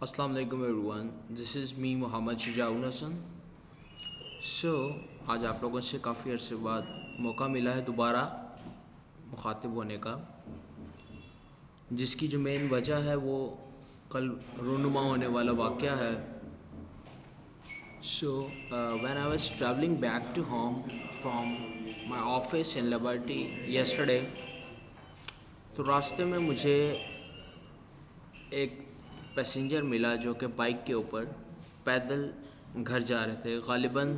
السلام علیکم ایوریون، دس از می محمد شجاع الحسن. آج آپ لوگوں سے کافی عرصے بعد موقع ملا ہے دوبارہ مخاطب ہونے کا، جس کی جو مین وجہ ہے وہ کل رونما ہونے والا واقعہ ہے. When I was travelling back to home from my office in Liberty yesterday, تو راستے میں مجھے ایک پیسنجر ملا جو کہ بائک کے اوپر پیدل گھر جا رہے تھے. غالباً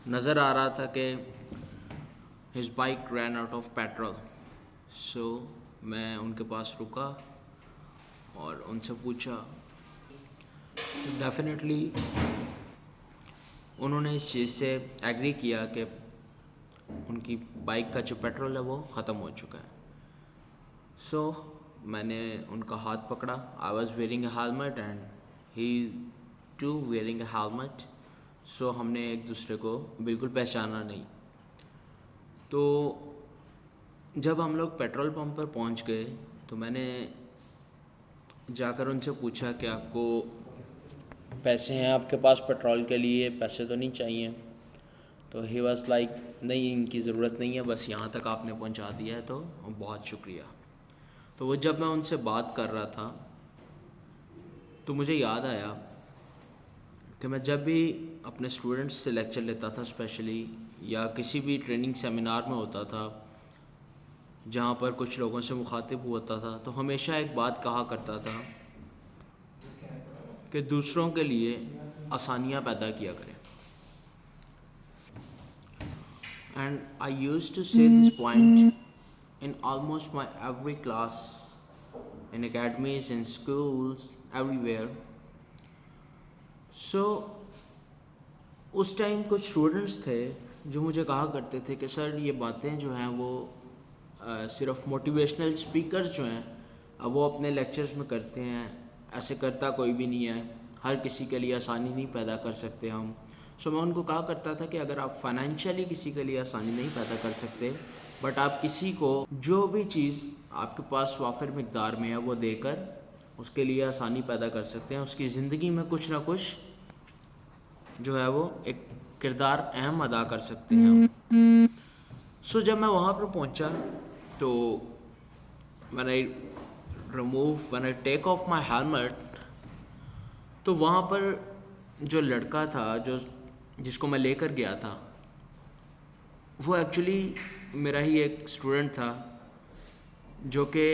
نظر آ رہا تھا کہ his bike ran out of petrol. میں ان کے پاس رکا اور ان سے پوچھا. ڈیفینیٹلی انہوں نے اس چیز سے ایگری کیا کہ ان کی بائک کا جو پیٹرول ہے وہ ختم ہو چکا ہے. میں نے ان کا ہاتھ پکڑا. I was wearing a helmet and he too wearing a helmet. ہم نے ایک دوسرے کو بالکل پہچانا نہیں. تو جب ہم لوگ پیٹرول پمپ پر پہنچ گئے تو میں نے جا کر ان سے پوچھا کہ آپ کو پیسے ہیں آپ کے پاس پیٹرول کے لیے؟ پیسے تو نہیں چاہیے. تو ہی واز لائک نہیں، ان کی ضرورت نہیں ہے، بس یہاں تک آپ نے پہنچا دیا ہے تو بہت شکریہ. تو وہ جب میں ان سے بات کر رہا تھا تو مجھے یاد آیا کہ میں جب بھی اپنے اسٹوڈنٹس سے لیکچر لیتا تھا اسپیشلی، یا کسی بھی ٹریننگ سیمینار میں ہوتا تھا جہاں پر کچھ لوگوں سے مخاطب ہوتا تھا، تو ہمیشہ ایک بات کہا کرتا تھا کہ دوسروں کے لیے آسانیاں پیدا کیا کریں. اینڈ آئی یوز ٹو سے this point in almost my every class, in academies, in schools, everywhere. اس ٹائم کچھ اسٹوڈنٹس تھے جو مجھے کہا کرتے تھے کہ سر یہ باتیں جو ہیں وہ صرف موٹیویشنل اسپیکرز جو ہیں وہ اپنے لیکچرز میں کرتے ہیں، ایسے کرتا کوئی بھی نہیں ہے، ہر کسی کے لیے آسانی نہیں پیدا کر سکتے ہم. میں ان کو کہا کرتا تھا کہ اگر آپ فائنینشلی کسی کے لیے آسانی نہیں پیدا کر سکتے، بٹ آپ کسی کو جو بھی چیز آپ کے پاس وافر مقدار میں ہے وہ دے کر اس کے لیے آسانی پیدا کر سکتے ہیں، اس کی زندگی میں کچھ نہ کچھ جو ہے وہ ایک کردار اہم ادا کر سکتے ہیں. جب میں وہاں پر پہنچا تو when I take off my helmet، تو وہاں پر جو لڑکا تھا جس کو میں لے کر گیا تھا، وہ ایکچولی میرا ہی ایک اسٹوڈنٹ تھا، جو کہ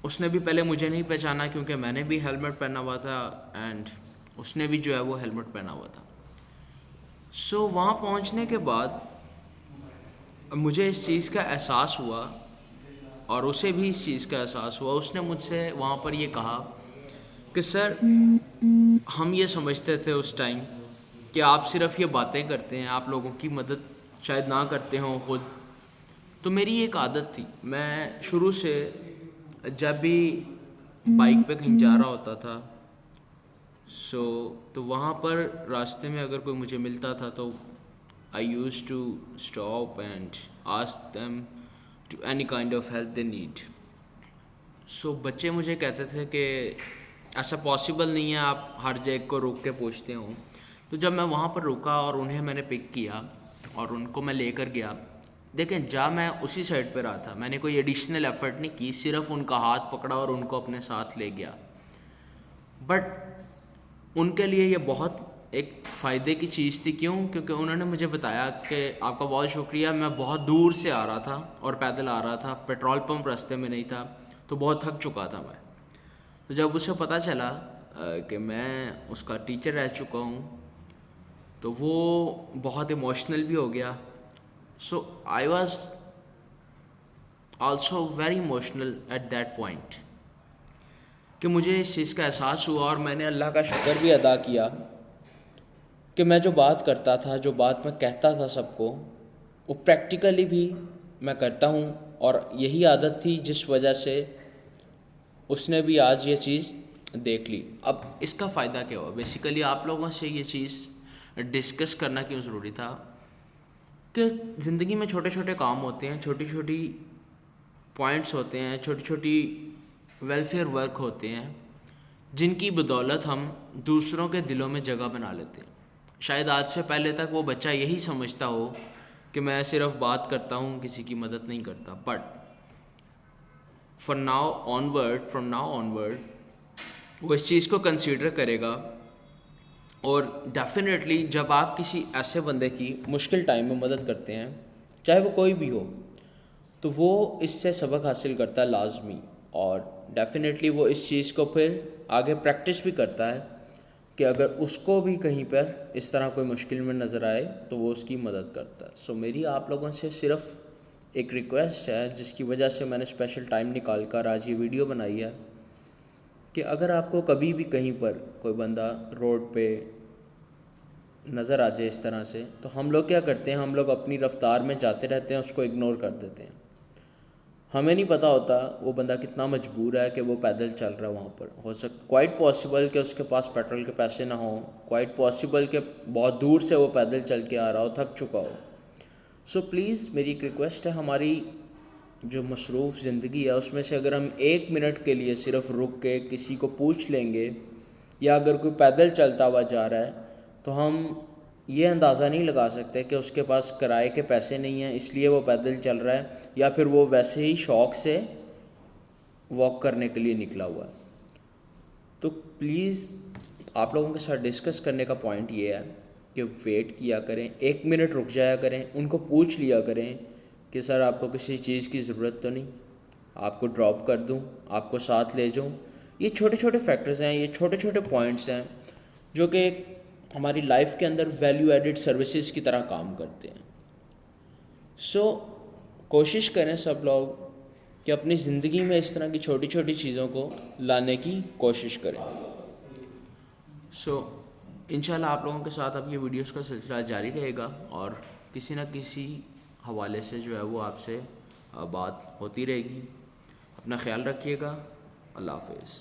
اس نے بھی پہلے مجھے نہیں پہچانا کیونکہ میں نے بھی ہیلمٹ پہنا ہوا تھا اینڈ اس نے بھی جو ہے وہ ہیلمٹ پہنا ہوا تھا. وہاں پہنچنے کے بعد مجھے اس چیز کا احساس ہوا اور اسے بھی اس چیز کا احساس ہوا. اس نے مجھ سے وہاں پر یہ کہا کہ سر ہم یہ سمجھتے تھے اس ٹائم کہ آپ صرف یہ باتیں کرتے ہیں، آپ لوگوں کی مدد شاید نہ کرتے ہوں خود. تو میری ایک عادت تھی، میں شروع سے جب بھی بائک پہ کہیں جا رہا ہوتا تھا تو وہاں پر راستے میں اگر کوئی مجھے ملتا تھا تو I use to stop and ask them to any kind of help they need. بچے مجھے کہتے تھے کہ ایسا پاسبل نہیں ہے آپ ہر جگہ کو روک کے پوچھتے ہوں. تو جب میں وہاں پر رکا اور انہیں میں نے پک کیا اور ان کو میں لے کر گیا، دیکھیں جا میں اسی سائڈ پہ رہا تھا، میں نے کوئی ایڈیشنل ایفرٹ نہیں کی، صرف ان کا ہاتھ پکڑا اور ان کو اپنے ساتھ لے گیا. بٹ ان کے لیے یہ بہت ایک فائدے کی چیز تھی. کیوں؟ کیونکہ انہوں نے مجھے بتایا کہ آپ کا بہت شکریہ، میں بہت دور سے آ رہا تھا اور پیدل آ رہا تھا، پیٹرول پمپ راستے میں نہیں تھا، تو بہت تھک چکا تھا میں. تو جب اسے پتہ چلا کہ میں اس کا ٹیچر رہ چکا ہوں تو وہ بہت ایموشنل بھی ہو گیا. I was also very emotional at that point کہ مجھے اس چیز کا احساس ہوا اور میں نے اللہ کا شکر بھی ادا کیا کہ میں جو بات کرتا تھا، جو بات میں کہتا تھا سب کو، وہ پریکٹیکلی بھی میں کرتا ہوں. اور یہی عادت تھی جس وجہ سے اس نے بھی آج یہ چیز دیکھ لی. اب اس کا فائدہ کیا ہوا؟ بیسیکلی آپ لوگوں سے یہ چیز ڈسکس کرنا کیوں ضروری تھا کہ زندگی میں چھوٹے چھوٹے کام ہوتے ہیں، چھوٹی چھوٹی پوائنٹس ہوتے ہیں، چھوٹی چھوٹی ویلفیئر ورک ہوتے ہیں جن کی بدولت ہم دوسروں کے دلوں میں جگہ بنا لیتے ہیں. شاید آج سے پہلے تک وہ بچہ یہی سمجھتا ہو کہ میں صرف بات کرتا ہوں, کسی کی مدد نہیں کرتا, بٹ فرام ناؤ آنورڈ وہ اس چیز کو کنسیڈر کرے گا. اور ڈیفینیٹلی جب آپ کسی ایسے بندے کی مشکل ٹائم میں مدد کرتے ہیں, چاہے وہ کوئی بھی ہو, تو وہ اس سے سبق حاصل کرتا ہے لازمی, اور ڈیفینیٹلی وہ اس چیز کو پھر آگے پریکٹس بھی کرتا ہے کہ اگر اس کو بھی کہیں پر اس طرح کوئی مشکل میں نظر آئے تو وہ اس کی مدد کرتا ہے. سو میری آپ لوگوں سے صرف ایک ریکویسٹ ہے, جس کی وجہ سے میں نے اسپیشل ٹائم نکال کر آج یہ ویڈیو بنائی ہے, کہ اگر آپ کو کبھی بھی کہیں پر کوئی بندہ روڈ پہ نظر آ جائے اس طرح سے, تو ہم لوگ کیا کرتے ہیں, ہم لوگ اپنی رفتار میں جاتے رہتے ہیں, اس کو اگنور کر دیتے ہیں. ہمیں نہیں پتہ ہوتا وہ بندہ کتنا مجبور ہے کہ وہ پیدل چل رہا ہے وہاں پر. کوائٹ پاسبل کہ اس کے پاس پیٹرول کے پیسے نہ ہوں, کوائٹ پاسبل کہ بہت دور سے وہ پیدل چل کے آ رہا ہو, تھک چکا ہو. سو پلیز میری ایک ریکویسٹ ہے, ہماری جو مصروف زندگی ہے اس میں سے اگر ہم 1 منٹ کے لیے صرف رک کے کسی کو پوچھ لیں گے, یا اگر کوئی پیدل چلتا ہوا جا رہا ہے, تو ہم یہ اندازہ نہیں لگا سکتے کہ اس کے پاس کرائے کے پیسے نہیں ہیں اس لیے وہ پیدل چل رہا ہے, یا پھر وہ ویسے ہی شوق سے واک کرنے کے لیے نکلا ہوا ہے. تو پلیز آپ لوگوں کے ساتھ ڈسکس کرنے کا پوائنٹ یہ ہے کہ ویٹ کیا کریں, 1 منٹ رک جایا کریں, ان کو پوچھ لیا کریں کہ سر آپ کو کسی چیز کی ضرورت تو نہیں, آپ کو ڈراپ کر دوں, آپ کو ساتھ لے جاؤں. یہ چھوٹے چھوٹے فیکٹرز ہیں, یہ چھوٹے چھوٹے پوائنٹس ہیں جو کہ ہماری لائف کے اندر ویلیو ایڈڈ سروسز کی طرح کام کرتے ہیں. سو کوشش کریں سب لوگ کہ اپنی زندگی میں اس طرح کی چھوٹی چھوٹی چیزوں کو لانے کی کوشش کریں. سو انشاءاللہ آپ لوگوں کے ساتھ اب یہ ویڈیوز کا سلسلہ جاری رہے گا, اور کسی نہ کسی حوالے سے جو ہے وہ آپ سے بات ہوتی رہے گی. اپنا خیال رکھیے گا. اللہ حافظ.